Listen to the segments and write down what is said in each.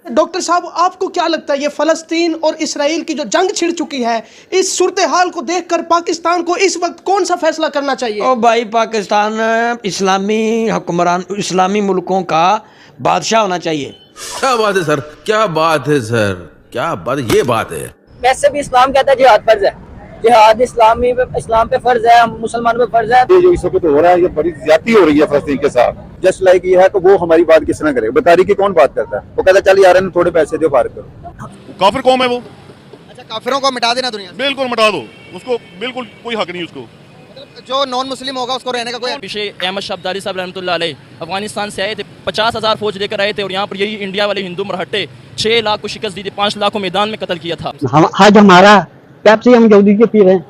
Doctor साहब, आपको क्या लगता है ये फ़लस्तीन और इसराइल की जो जंग छिड़ चुकी है, इस सूरत हाल को देखकर पाकिस्तान को इस वक्त कौन सा फैसला करना चाहिए? ओ भाई, पाकिस्तान इस्लामी हुक्मरान, इस्लामी मुल्कों का बादशाह होना चाहिए। क्या बात है सर, क्या बात है सर, क्या बात, ये बात है। वैसे भी इस्लाम कहता है जिहाद फर्ज है, जिहाद इस्लाम पे फर्ज है, मुसलमानों पे फर्ज है। ये जो इस वक्त हो रहा है, ये बड़ी ज्यादती हो रही है फलस्तीन के साथ। जस्ट लाइक ये है, तो वो हमारी बात किस तरह करे? बता रही कि कौन बात करता है? वो कहता है चल यार इन्हें थोड़े पैसे दो, फारिग करो। काफिर कौम है वो। अच्छा, काफिरों को मिटा देना दुनिया से? बिल्कुल मिटा दो उसको, बिल्कुल कोई हक नहीं उसको। जो नॉन मुस्लिम होगा उसको रहने का कोई। पीछे अहमद शब्दारी साहब रहमतुल्लाह अलैह अफगानिस्तान से आए थे, 50,000 फौज लेकर आए थे और यहाँ पर यही इंडिया वाले हिंदू मरहट्टे 6 लाख को शिकस्त दी थी, 5 लाख को मैदान में कत्ल किया था। आज हमारा पेप्सी हम यहूदी के पी रहे हैं,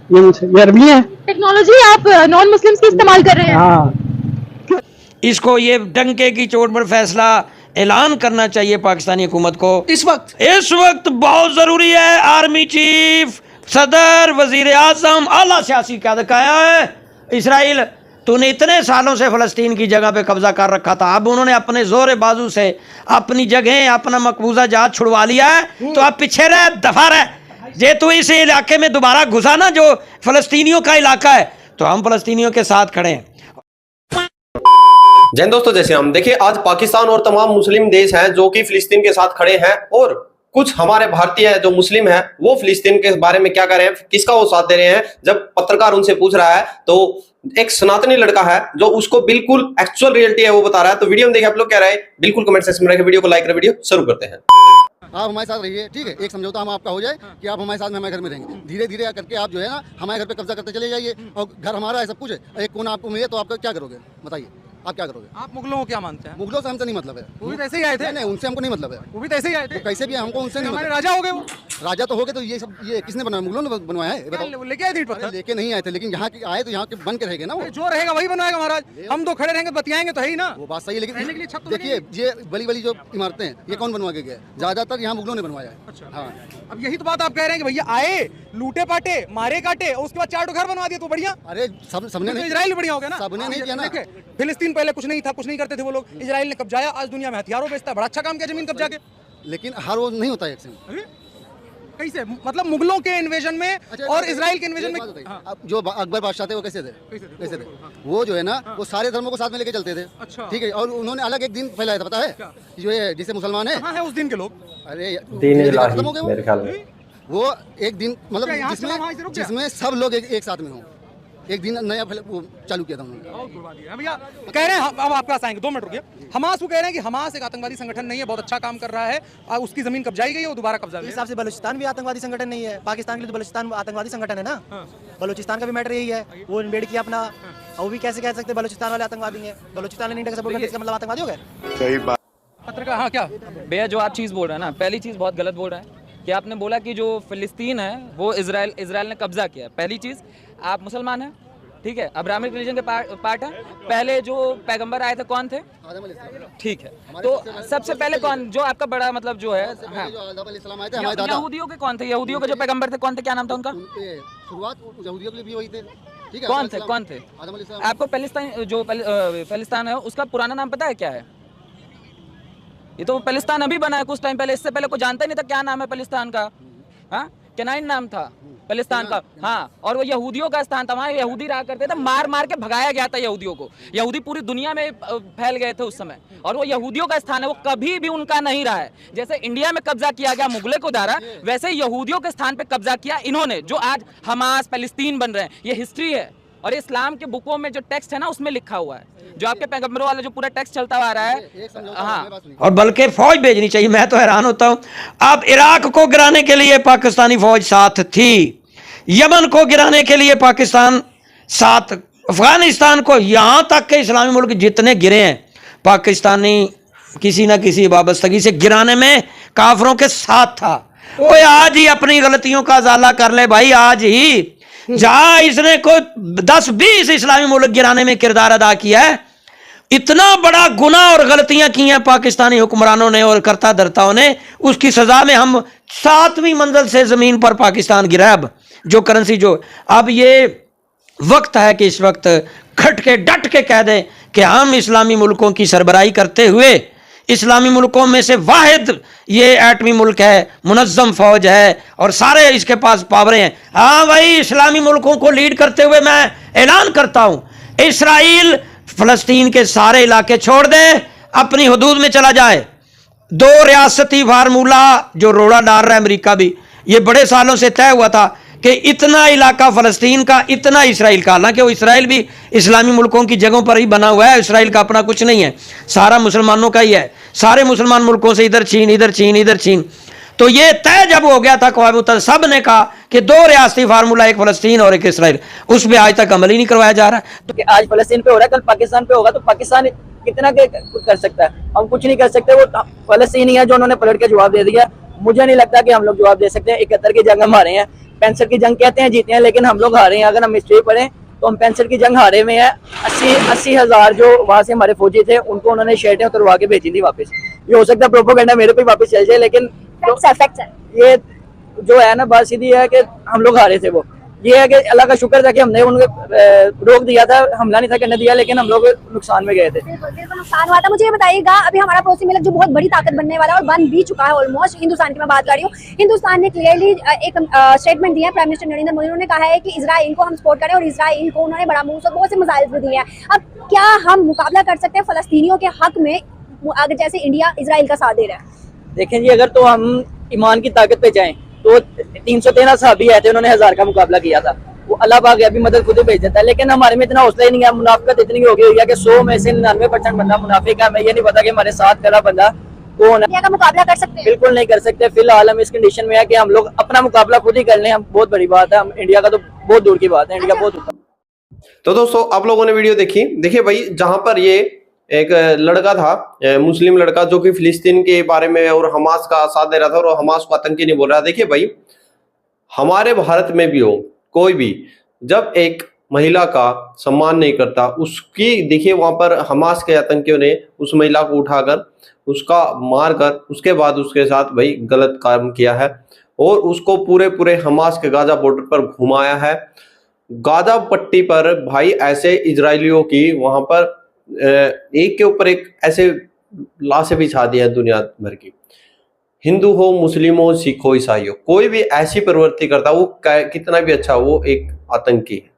ये अरबी है। टेक्नोलॉजी आप नॉन मुस्लिम्स की इस्तेमाल कर रहे हैं। हाँ, इसको ये डंके की चोट पर फैसला ऐलान करना चाहिए पाकिस्तानी हुकूमत को। इस वक्त बहुत जरूरी है। आर्मी चीफ, सदर, वजीर आजम, आला सियासी क़यादत का है। इसराइल, तूने इतने सालों से फ़लस्तीन की जगह पे कब्जा कर रखा था, अब उन्होंने अपने जोर बाजू से अपनी जगह, अपना मकबूजा जहाज छुड़वा लिया है, तो अब पीछे रह, दफा रह। जे तू इस इलाके में दोबारा घुसा ना, जो फ़लस्तीनियों का इलाका है, तो हम फ़लस्तीनियों के साथ खड़े हैं। जैन दोस्तों, जैसे हम देखिए, आज पाकिस्तान और तमाम मुस्लिम देश हैं जो कि फिलिस्तीन के साथ खड़े हैं, और कुछ हमारे भारतीय जो मुस्लिम हैं वो फिलिस्तीन के बारे में क्या कह रहे हैं, किसका वो साथ दे रहे हैं। जब पत्रकार उनसे पूछ रहा है तो एक सनातनी लड़का है जो उसको बिल्कुल एक्चुअल रियलिटी है वो बता रहा है। तो वीडियो में देखिए आप लोग क्या रहे, बिल्कुल कमेंट सेक्शन में रखे, वीडियो को लाइक करें। वीडियो शुरू करते हैं। आप हमारे साथ रहिए, ठीक है? एक समझौता हम आपका हो जाए कि आप हमारे साथ में हमारे घर में रहेंगे। धीरे धीरे करके आप जो है ना हमारे घर पे कब्जा करते चले जाइए, और घर हमारा है, सब कुछ है, एक कोना आपको मिले तो आप क्या करोगे बताइए? आप क्या करोगे? आप मुगलों को क्या मानते हैं? मुगलों से हमसे नहीं मतलब है, वो भी ऐसे ही आए थे। नहीं, उनसे हमको नहीं मतलब है, वो भी ऐसे ही आए थे। तो कैसे भी हमको उनसे नहीं मतलब। राजा हो गए वो। राजा तो हो गए, तो ये सब ये किसने बनाया? मुगलों ने बनवाया है? बताओ। लेके आए थे पत्थर? लेके नहीं आए थे, लेकिन यहाँ आए तो यहाँ के बन के रहेंगे ना। वो जो रहेगा वही बनवाएगा महाराज, हम तो खड़े रहेंगे बतियाएंगे तो है ही ना। वो बात सही है, लेकिन देखिए ये बड़ी बड़ी जो इमारतें हैं ये कौन बनवा के गया? ज्यादातर यहाँ मुगलों ने बनवाया है। अच्छा, हाँ, अब यही तो बात आप कह रहे हैं कि भैया आए, लूटे पाटे, मारे काटे, और उसके बाद 4 घर बनवा दिए, तो बढ़िया। अरे सबने नहीं, इजराइल बढ़िया हो गया ना। सबने नहीं किया ना। फिलिस्तीन पहले कुछ नहीं था, कुछ नहीं करते थे वो लोग, इजराइल ने कब्जाया, आज दुनिया में हथियारों बेचता है, बड़ा अच्छा काम किया जमीन कब्जा के। लेकिन हर रोज नहीं होता है कैसे? मतलब मुगलों के इन्वेजन में और इजराइल के इन्वेजन में। अब जो अकबर बादशाह थे वो कैसे थे? वो जो है ना वो सारे धर्मों को साथ में लेके चलते थे। अच्छा, ठीक है, और उन्होंने अलग एक दिन फैलाया था, पता है? जो ये जिसे मुसलमान है उस दिन के लोग, अरे खत्म हो गए मेरे ख्याल में। वो एक दिन मतलब जिसमें सब लोग एक साथ में हो, एक दिन नया चालू किया था उन्होंने। भैया कह रहे हैं, अब आपके पास आएंगे, 2 मिनट रुकिए। हमास को कह रहे हैं कि हमास एक आतंकवादी संगठन नहीं है, बहुत अच्छा काम कर रहा है, उसकी जमीन कब्जाई गई है, वो दोबारा कब्जा इस हिसाब से बलूचिस्तान भी आतंकवादी संगठन नहीं है। पाकिस्तान के लिए तो बलूचिस्तान आतंकवादी संगठन है ना। बलूचिस्तान का भी मैटर यही है, वो इन्वेड किया अपना, वो भी कैसे कह सकते बलूचिस्तान वाले आतंकवादी है? बलूचिस्तान ने इंडिया का सपोर्ट किया, इसका मतलब आतंकवादी हो गए? सही बात। पत्रकार, हाँ क्या भैया जो आप चीज़ बोल रहे हैं ना, पहली चीज़ बहुत गलत बोल रहे हैं कि आपने बोला कि जो फिलिस्तीन है वो इजराइल ने कब्जा किया। पहली चीज़, आप मुसलमान हैं, ठीक है, अब्राहमिक रिलीजन के पार्ट है। पहले जो पैगंबर आए थे कौन थे? ठीक है, तो सबसे पहले कौन, जो आपका बड़ा मतलब जो है, हाँ, यहूदियों के कौन थे? यहूदियों के जो पैगंबर थे कौन थे, क्या नाम था उनका? शुरुआत यहूदियों के लिए भी वही थे। कौन थे? आपको फिलिस्तीन है उसका पुराना नाम पता है क्या है? ये तो फिलिस्तीन अभी बना है कुछ टाइम पहले, इससे पहले कोई जानता नहीं था क्या नाम है फिलिस्तीन का। हाँ, केनाइन नाम था फिलिस्तीन का। हाँ, और वो यहूदियों का स्थान था, वहाँ यहूदी रहा करते थे, मार मार के भगाया गया था यहूदियों को। यहूदी पूरी दुनिया में फैल गए थे उस समय, और वो यहूदियों का स्थान है, वो कभी भी उनका नहीं रहा है। जैसे इंडिया में कब्जा किया गया मुगलों को द्वारा, वैसे यहूदियों के स्थान पे कब्जा किया इन्होंने, जो आज हमास फिलिस्तीन बन रहे हैं। ये हिस्ट्री है, और इस्लाम के बुकों में जो टेक्स्ट है ना उसमें लिखा हुआ है, जो आपके पैगंबरों वाला जो पूरा टेक्स्ट चलता हुआ आ रहा है। हाँ, और बल्कि फौज भेजनी चाहिए। मैं तो हैरान होता हूँ, अब इराक को गिराने के लिए पाकिस्तानी फौज साथ थी, यमन को गिराने के लिए पाकिस्तान साथ, अफगानिस्तान को, यहाँ तक के इस्लामी मुल्क जितने गिरे हैं पाकिस्तानी किसी ना किसी वाबस्तगी से गिराने में काफिरों के साथ था। कोई आज ही अपनी गलतियों का इजाला कर ले भाई, आज ही जहां इसने को 10-20 इस्लामी मुल्क गिराने में किरदार अदा किया है, इतना बड़ा गुनाह और गलतियां की हैं पाकिस्तानी हुक्मरानों ने और करता धरताओं ने, उसकी सजा में हम 7वीं मंजिल से जमीन पर पाकिस्तान गिरा। अब जो करेंसी जो, अब ये वक्त है कि इस वक्त खट के डट के कह दें कि हम इस्लामी मुल्कों की सरबराही करते हुए इस्लामी मुल्कों में से वाहिद ये एटमी मुल्क है, मुनज़्ज़म फौज है और सारे इसके पास पावरें हैं। हाँ भाई, इस्लामी मुल्कों को लीड करते हुए मैं ऐलान करता हूं, इस्राइल फ़लस्तीन के सारे इलाके छोड़ दे, अपनी हदूद में चला जाए। 2 रियासती फार्मूला जो रोड़ा डाल रहा है अमेरिका भी, ये बड़े सालों से तय हुआ था कि इतना इलाका फ़लस्तीन का, इतना इसराइल का। हालांकि वो इसराइल भी इस्लामी मुल्कों की जगहों पर ही बना हुआ है, इसराइल का अपना कुछ नहीं है, सारा मुसलमानों का ही है। सारे मुसलमान मुल्कों से इधर चीन, इधर चीन, इधर चीन। तो ये तय जब हो गया था, क़वाम मुत्तहिदा सब ने कहा कि 2 रियासती फार्मूला, एक फ़लस्तीन और एक इसराइल, उस पर आज तक अमल ही नहीं करवाया जा रहा है। तो आज फ़लस्तीन पे हो रहा है, कल पाकिस्तान पे होगा, तो पाकिस्तान कितना कर सकता है? हम कुछ नहीं कर सकते। वो फ़लस्तीनी है जो उन्होंने पलट के जवाब दे दिया। मुझे नहीं लगता कि हम लोग जवाब दे सकते हैं। 71 की जंग हम हारे हैं, 65 की जंग कहते हैं जीते हैं, लेकिन हम लोग हारे हैं। अगर हम हिस्ट्री पढ़ें तो हम 65 की जंग हारे में है। 80 हज़ार जो वहाँ से हमारे फौजी थे, उनको उन्होंने शर्टें उतरवा के भेजी थी वापस। ये हो सकता है प्रोपेगेंडा मेरे पे वापस चल जाए, लेकिन ये जो है ना, बात सीधी है कि हम लोग हारे थे। वो ये है कि अल्लाह का शुक्र था कि हमने उनको रोक दिया था, हमला नहीं था करने दिया, लेकिन हम लोग नुकसान में गए थे। बिल्कुल नुकसान हुआ था। मुझे ये बताइएगा, अभी हमारा पड़ोसी मुल्क जो बहुत बड़ी ताकत बनने वाला है और बन भी चुका है ऑलमोस्ट, हिंदुस्तान की मैं बात कर रही हूँ। हिंदुस्तान ने क्लियरली एक स्टेटमेंट दिया है, प्राइम मिनिस्टर नरेंद्र मोदी ने कहा है कि इजराइल को हम सपोर्ट करें, और इजराइल को उन्होंने बड़ा मुंह से बहुत से मिसाइल भी दिए हैं। अब क्या हम मुकाबला कर सकते हैं फलस्तीनियों के हक में, अगर जैसे इंडिया इजराइल का साथ दे रहा है? देखें जी, अगर तो हम ईमान की ताकत पे जाएं तो 313 सहाबी आए थे, उन्होंने 1000 का मुकाबला किया था। वो अल्लाह पाक अभी मदद खुद ही भेज देता है, लेकिन हमारे में इतना हौसला ही नहीं है। मुनाफिकत इतनी हो गई है कि 100 में से 99% बंदा मुनाफिक है। मैं ये नहीं पता कि हमारे साथ खड़ा बंदा कौन है। इंडिया का मुकाबला कर सकते हैं? बिल्कुल नहीं कर सकते। फिलहाल हम इस कंडीशन में है कि हम लोग अपना मुकाबला खुद ही कर लें। हम बहुत बड़ी बात है, हम इंडिया का तो बहुत दूर की बात है, इंडिया बहुत ऊपर। तो दोस्तों, आप लोगों ने वीडियो देखी। देखिए भाई, जहां पर ये एक लड़का था, मुस्लिम लड़का, जो कि फिलिस्तीन के बारे में और हमास का साथ दे रहा था और हमास को आतंकी नहीं बोल रहा। देखिए भाई, हमारे भारत में भी हो कोई भी, जब एक महिला का सम्मान नहीं करता, उसकी, देखिए वहां पर हमास के आतंकियों ने उस महिला को उठाकर उसका मार कर उसके बाद उसके साथ भाई गलत काम किया है और उसको पूरे हमास के गाजा बॉर्डर पर घुमाया है। गाजा पट्टी पर भाई ऐसे इजरायलियों की वहां पर एक के ऊपर एक ऐसे लाशें बिछा दी है दुनिया भर की। हिंदू हो, मुस्लिम हो, सिख हो, ईसाई हो, कोई भी ऐसी प्रवृत्ति करता, वो कितना भी अच्छा, वो एक आतंकी है,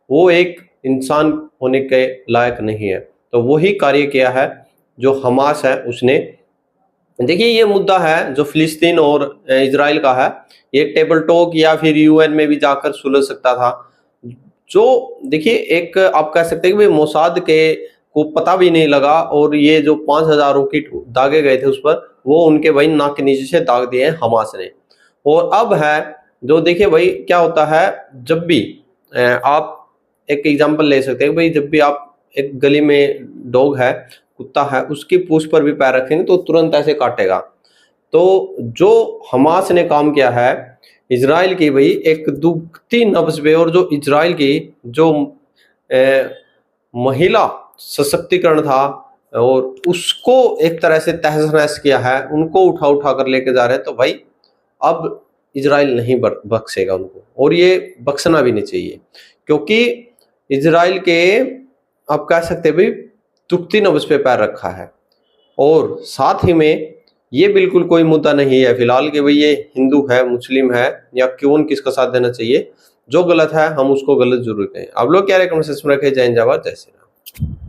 वो एक इंसान होने के लायक नहीं है। तो वही कार्य किया है जो हमास है उसने। देखिए, ये मुद्दा है जो फिलिस्तीन और इजराइल का है, ये टेबल टॉक या फिर यूएन में भी जाकर सुलझ सकता था। जो देखिए, एक आप कह सकते हैं कि मोसाद के को पता भी नहीं लगा, और ये जो 5000 रॉकेट दागे गए थे उस पर, वो उनके भाई नाक के नीचे से दाग दिए हैं हमास ने। और अब है जो, देखिए भाई क्या होता है, जब भी आप एक एग्जांपल ले सकते हैं भाई, जब भी आप एक गली में डॉग है, कुत्ता है, उसकी पूंछ पर भी पैर रखेंगे तो तुरंत ऐसे काटेगा। तो जो हमास ने काम किया है इजराइल की, भाई एक दुखती नब्ज पे, और जो इजराइल की जो महिला सशक्तिकरण था और उसको एक तरह से तहस नहस किया है, उनको उठा कर लेके जा रहे हैं। तो भाई अब इजराइल नहीं बख्शेगा उनको, और ये बख्शना भी नहीं चाहिए, क्योंकि इजराइल के आप कह सकते हैं भाई दुखती नब्ज पे पैर रखा है। और साथ ही में ये बिल्कुल कोई मुद्दा नहीं है फिलहाल कि भाई ये हिंदू है, मुस्लिम है, या कौन किसका साथ देना चाहिए। जो गलत है हम उसको गलत जरूर कहें। आप लोग क्या कमेंट सेक्शन में रखें। जय हिंद, जय भारत, जय श्री राम।